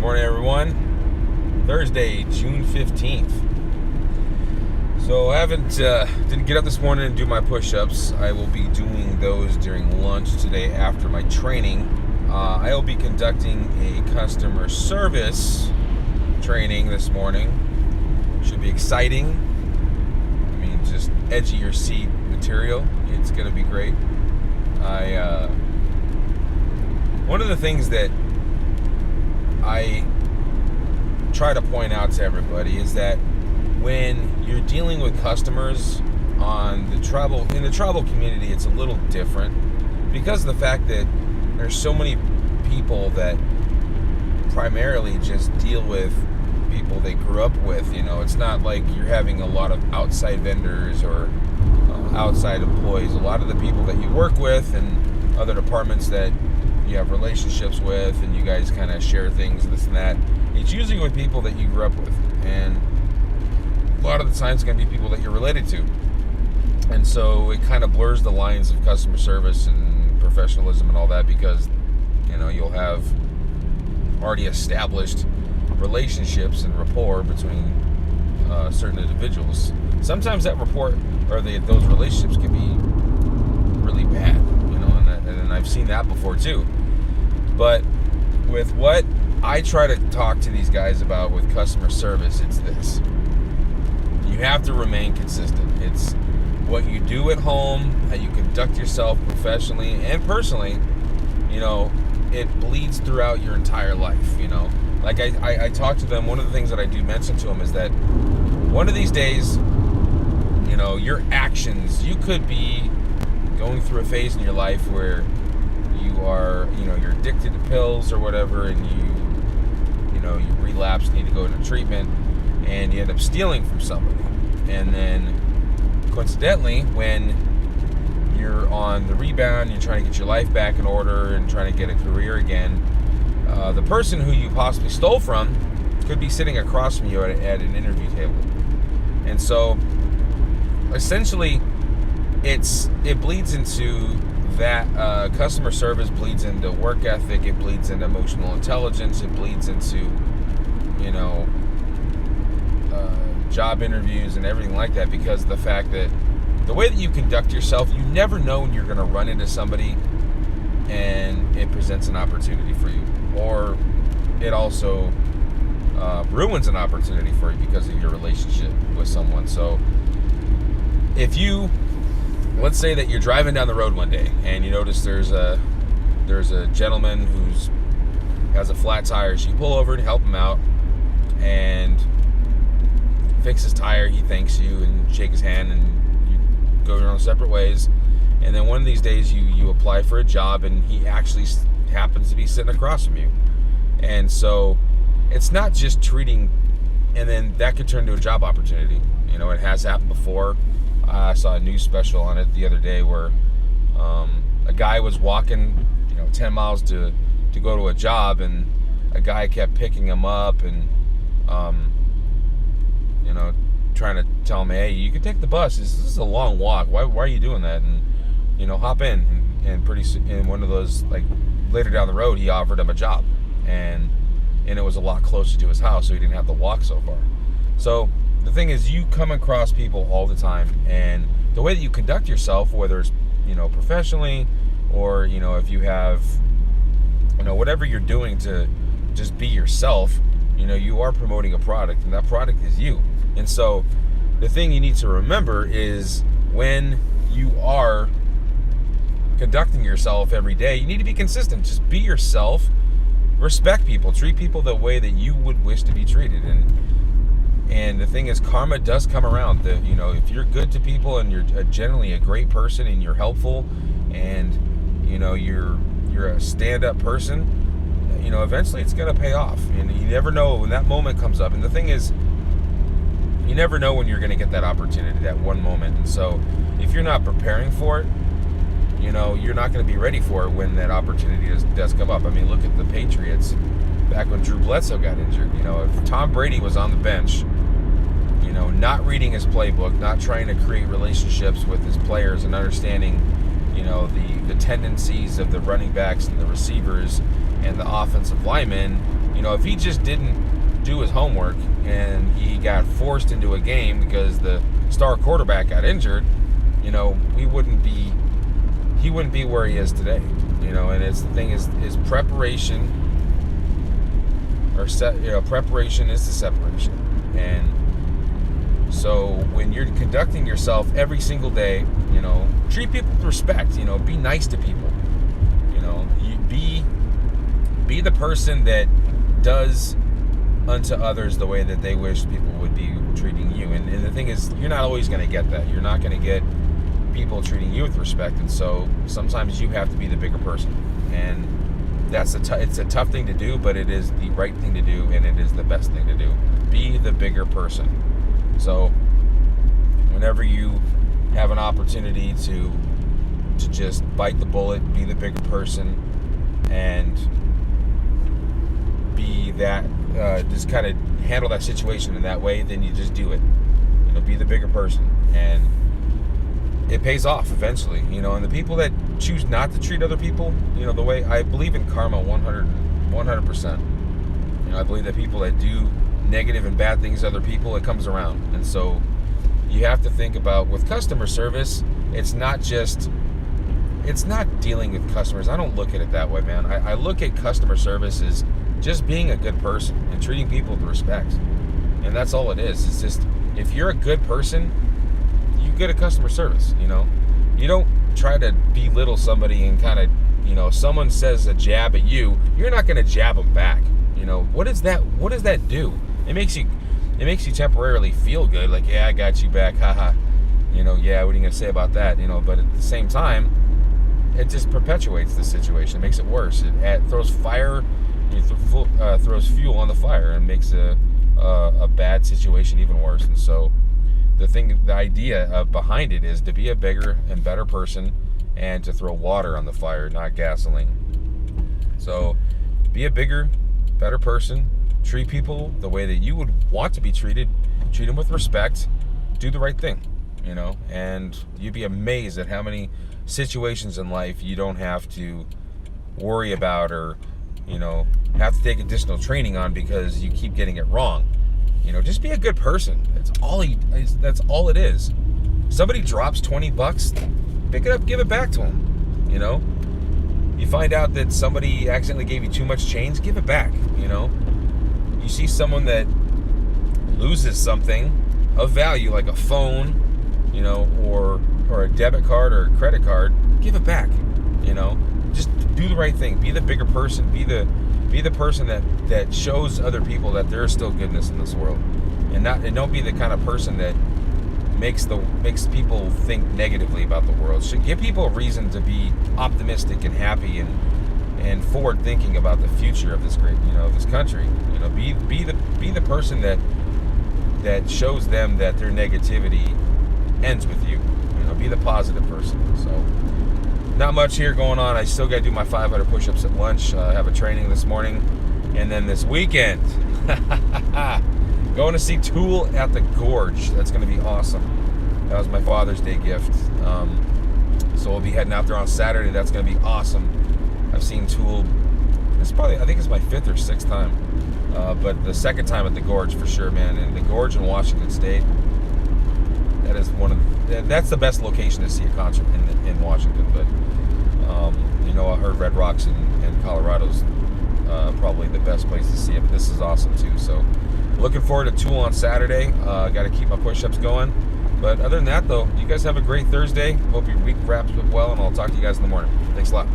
Morning, everyone. Thursday, June 15th. So I didn't get up this morning and do my push-ups. I will be doing those during lunch today after my training. I will be conducting a customer service training this morning. Should be exciting. I mean, just edge of your seat material. It's going to be great. One of the things that I try to point out to everybody is that when you're dealing with customers in the travel community, it's a little different because of the fact that there's so many people that primarily just deal with people they grew up with. It's not like you're having a lot of outside vendors or outside employees. A lot of the people that you work with and other departments that you have relationships with and you guys kind of share things, this and that, it's usually with people that you grew up with, and a lot of the times it's going to be people that you're related to. And so it kind of blurs the lines of customer service and professionalism and all that, because you'll have already established relationships and rapport between certain individuals. Sometimes that rapport or those relationships can be really bad, and I've seen that before too. But with what I try to talk to these guys about with customer service, it's this: you have to remain consistent. It's what you do at home, how you conduct yourself professionally and personally. It bleeds throughout your entire life. Like I talk to them. One of the things that I do mention to them is that one of these days, your actions, you could be going through a phase in your life where you are, you're addicted to pills or whatever, and you relapse, need to go into treatment, and you end up stealing from somebody. And then coincidentally, when you're on the rebound, you're trying to get your life back in order and trying to get a career again, the person who you possibly stole from could be sitting across from you at an interview table. And so essentially it bleeds into that. Customer service bleeds into work ethic, it bleeds into emotional intelligence, it bleeds into job interviews and everything like that, because of the fact that the way that you conduct yourself, you never know when you're going to run into somebody and it presents an opportunity for you, or it also ruins an opportunity for you because of your relationship with someone. So let's say that you're driving down the road one day and you notice there's a gentleman who's has a flat tire. So you pull over and help him out and fix his tire. He thanks you and shake his hand, and you go your own separate ways. And then one of these days you apply for a job, and he actually happens to be sitting across from you. And so it's not just treating, and then that could turn to a job opportunity. It has happened before. I saw a news special on it the other day where a guy was walking 10 miles to go to a job, and a guy kept picking him up and trying to tell him, hey, you can take the bus, this is a long walk, why are you doing that, and hop in. And pretty soon, in one of those, like later down the road, he offered him a job, and it was a lot closer to his house, so he didn't have to walk so far. So the thing is, you come across people all the time, and the way that you conduct yourself, whether it's professionally, or if you have whatever you're doing to just be yourself, you are promoting a product, and that product is you. And so the thing you need to remember is, when you are conducting yourself every day, you need to be consistent. Just be yourself, respect people, treat people the way that you would wish to be treated. And the thing is, karma does come around. If you're good to people and you're generally a great person and you're helpful and you're a stand-up person, eventually it's going to pay off. And you never know when that moment comes up. And the thing is, you never know when you're going to get that opportunity, that one moment. And so if you're not preparing for it, you're not going to be ready for it when that opportunity does come up. I mean, look at the Patriots back when Drew Bledsoe got injured. If Tom Brady was on the bench, not reading his playbook, not trying to create relationships with his players and understanding, the tendencies of the running backs and the receivers and the offensive linemen, If he just didn't do his homework and he got forced into a game because the star quarterback got injured, he wouldn't be where he is today. And it's the thing is preparation preparation is the separation. And so when you're conducting yourself every single day, treat people with respect, be nice to people, you be the person that does unto others the way that they wish people would be treating you. And the thing is, you're not always going to get that. You're not going to get people treating you with respect. And so sometimes you have to be the bigger person. And that's it's a tough thing to do, but it is the right thing to do, and it is the best thing to do. Be the bigger person. So whenever you have an opportunity to just bite the bullet, be the bigger person, and be that, just kind of handle that situation in that way, then you just do it. Be the bigger person, and it pays off eventually. And the people that choose not to treat other people, the way I believe in karma 100%. I believe that people that do negative and bad things to other people, it comes around. And so you have to think about, with customer service, it's not dealing with customers. I don't look at it that way, man. I look at customer service as just being a good person and treating people with respect. And that's all it is. It's just, if you're a good person, you get a customer service. You don't try to belittle somebody and kind of, someone says a jab at you, you're not going to jab them back. What does that do? It makes you temporarily feel good, like, yeah, I got you back, haha. Yeah, what are you going to say about that? But at the same time, it just perpetuates the situation. It makes it worse. It throws fire, throws fuel on the fire, and makes a bad situation even worse. And so the idea behind it is to be a bigger and better person, and to throw water on the fire, not gasoline. So be a bigger, better person. Treat people the way that you would want to be treated. Treat them with respect. Do the right thing, and you'd be amazed at how many situations in life you don't have to worry about, or have to take additional training on because you keep getting it wrong. Just be a good person. That's all it is. Somebody drops $20, pick it up, give it back to them. You find out that somebody accidentally gave you too much change, give it back. You see someone that loses something of value, like a phone, or a debit card or a credit card, give it back. Just do the right thing. Be the bigger person. Be the person that shows other people that there is still goodness in this world, and don't be the kind of person that makes people think negatively about the world. Should give people a reason to be optimistic and happy and forward thinking about the future of this great, this country. Be the person that shows them that their negativity ends with you. Be the positive person. So not much here going on. I still got to do my 500 push-ups at lunch. I have a training this morning, and then this weekend, going to see Tool at the Gorge. That's going to be awesome. That was my Father's Day gift. So we'll be heading out there on Saturday. That's going to be awesome. I've seen Tool. I think it's my 5th or 6th time, but the 2nd time at the Gorge for sure, man. And the Gorge in Washington State. That is that's the best location to see a concert in Washington. But I heard Red Rocks in Colorado's probably the best place to see it. But this is awesome too. So looking forward to Tool on Saturday. Got to keep my push-ups going. But other than that, though, you guys have a great Thursday. Hope your week wraps up well, and I'll talk to you guys in the morning. Thanks a lot.